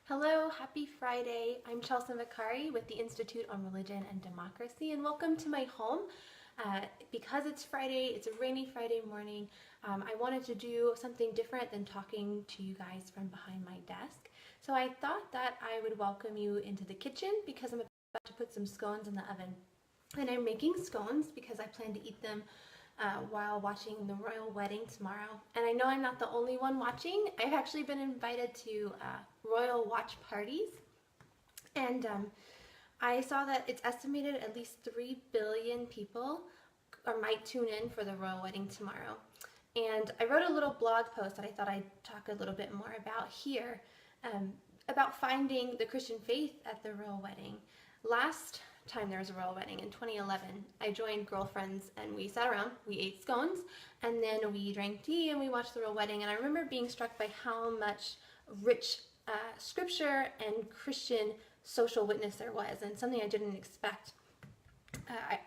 Hello, happy Friday. I'm Chelsen Vicari with the Institute on Religion and Democracy, and welcome to my home. Because it's Friday, it's a rainy Friday morning, I wanted to do something different than talking to you guys from behind my desk. So I thought that I would welcome you into the kitchen because I'm about to put some scones in the oven. And I'm making scones because I plan to eat them while watching the royal wedding tomorrow. And I know I'm not the only one watching. I've actually been invited to royal watch parties. And I saw that it's estimated at least 3 billion people might tune in for the royal wedding tomorrow. And I wrote a little blog post that I thought I'd talk a little bit more about here, about finding the Christian faith at the royal wedding. Last time there was a royal wedding in 2011, I joined girlfriends and we sat around, we ate scones, and then we drank tea and we watched the royal wedding. And I remember being struck by how much rich scripture and Christian social witness there was, and something I didn't expect.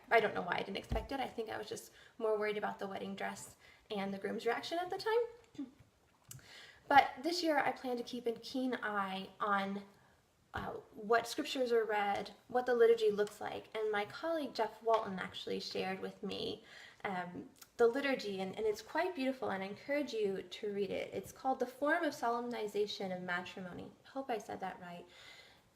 I don't know why I didn't expect it. I think I was just more worried about the wedding dress and the groom's reaction at the time. But this year I plan to keep a keen eye on what scriptures are read, what the liturgy looks like. And my colleague Jeff Walton actually shared with me the liturgy, and it's quite beautiful, and I encourage you to read it. It's called The Form of Solemnization of Matrimony. I hope I said that right.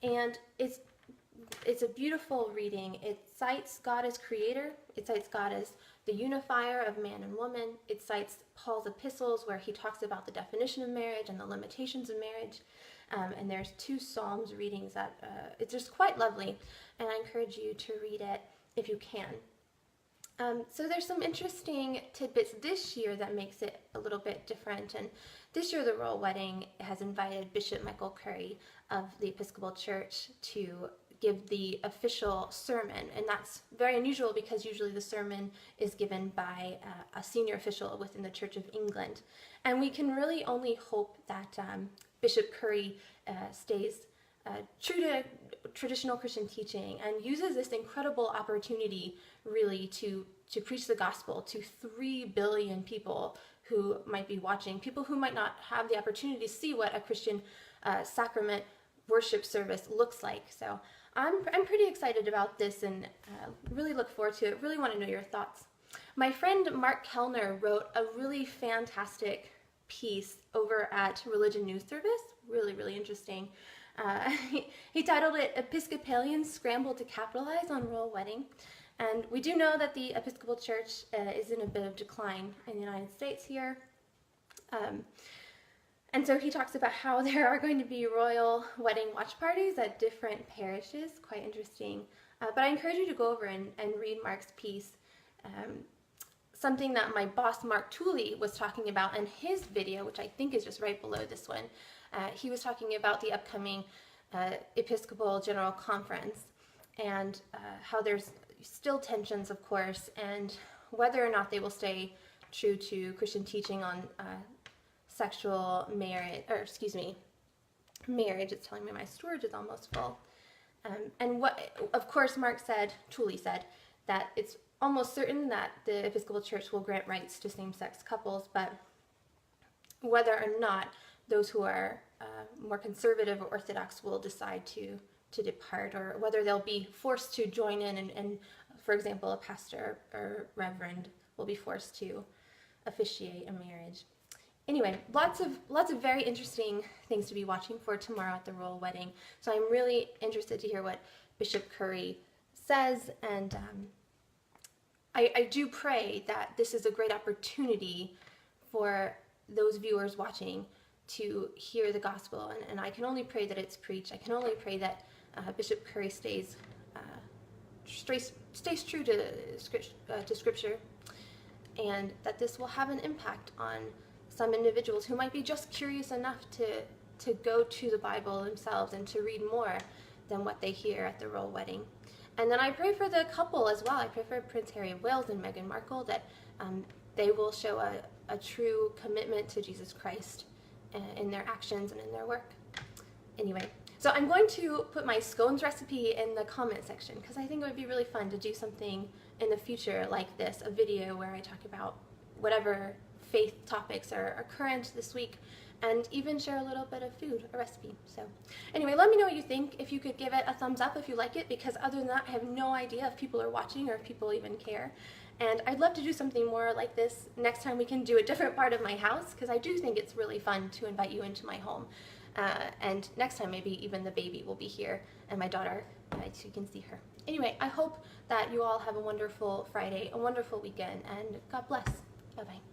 And it's a beautiful reading. It cites God as creator. It cites God as the unifier of man and woman. It cites Paul's epistles where he talks about the definition of marriage and the limitations of marriage. And there's 2 Psalms readings that it's just quite lovely, and I encourage you to read it if you can. So there's some interesting tidbits this year that makes it a little bit different. And this year the royal wedding has invited Bishop Michael Curry of the Episcopal Church to give the official sermon, and that's very unusual because usually the sermon is given by a senior official within the Church of England. And we can really only hope that Bishop Curry stays true to traditional Christian teaching and uses this incredible opportunity really to preach the gospel to 3 billion people who might be watching, people who might not have the opportunity to see what a Christian sacrament worship service looks like. So I'm pretty excited about this and really look forward to it. Really want to know your thoughts. My friend Mark Kellner wrote a really fantastic piece over at Religion News Service. Really interesting. He titled it Episcopalians Scramble to Capitalize on Royal Wedding. And we do know that the Episcopal Church is in a bit of decline in the United States here. And so he talks about how there are going to be royal wedding watch parties at different parishes. Quite interesting. But I encourage you to go over and read Mark's piece. Something that my boss Mark Tooley was talking about in his video, which I think is just right below this one. He was talking about the upcoming Episcopal General Conference and how there's still tensions, of course, and whether or not they will stay true to Christian teaching on sexual marriage, marriage. It's telling me my storage is almost full. And what, of course, Tooley said that it's almost certain that the Episcopal Church will grant rights to same-sex couples, but whether or not those who are more conservative or orthodox will decide to depart, or whether they'll be forced to join in and for example, a pastor or reverend will be forced to officiate a marriage. Anyway, lots of very interesting things to be watching for tomorrow at the royal wedding. So I'm really interested to hear what Bishop Curry says, and I do pray that this is a great opportunity for those viewers watching to hear the gospel, and I can only pray that it's preached. I can only pray that Bishop Curry stays true to Scripture, and that this will have an impact on some individuals who might be just curious enough to go to the Bible themselves and to read more than what they hear at the royal wedding. And then I pray for the couple as well. I pray for Prince Harry of Wales and Meghan Markle that they will show a true commitment to Jesus Christ in their actions and in their work. Anyway, so I'm going to put my scones recipe in the comment section because I think it would be really fun to do something in the future like this, a video where I talk about whatever faith topics are current this week, and even share a little bit of food, a recipe. So anyway, let me know what you think. If you could give it a thumbs up if you like it, because other than that, I have no idea if people are watching or if people even care. And I'd love to do something more like this next time. We can do a different part of my house, because I do think it's really fun to invite you into my home. And next time maybe even the baby will be here and my daughter, so you can see her. Anyway, I hope that you all have a wonderful Friday, a wonderful weekend, and God bless. Bye-bye.